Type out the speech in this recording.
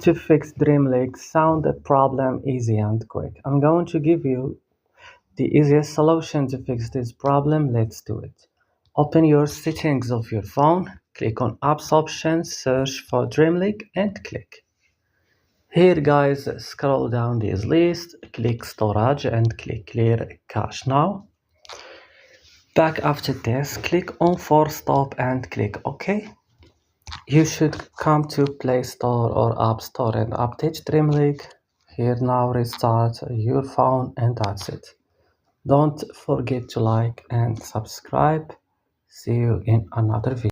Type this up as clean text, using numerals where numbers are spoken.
To fix Dreamlake sound problem easy and quick. I'm going to give you the easiest solution to fix this problem. Let's do it. Open your settings of your phone, click on apps options, search for Dreamlake and click. Here guys, scroll down this list, click storage and click clear cache now. Back after this, click on force stop and click OK. You should come to Play Store or App Store and update Dreamlake. Here now restart your phone and that's it. Don't forget to like and subscribe. See you in another video.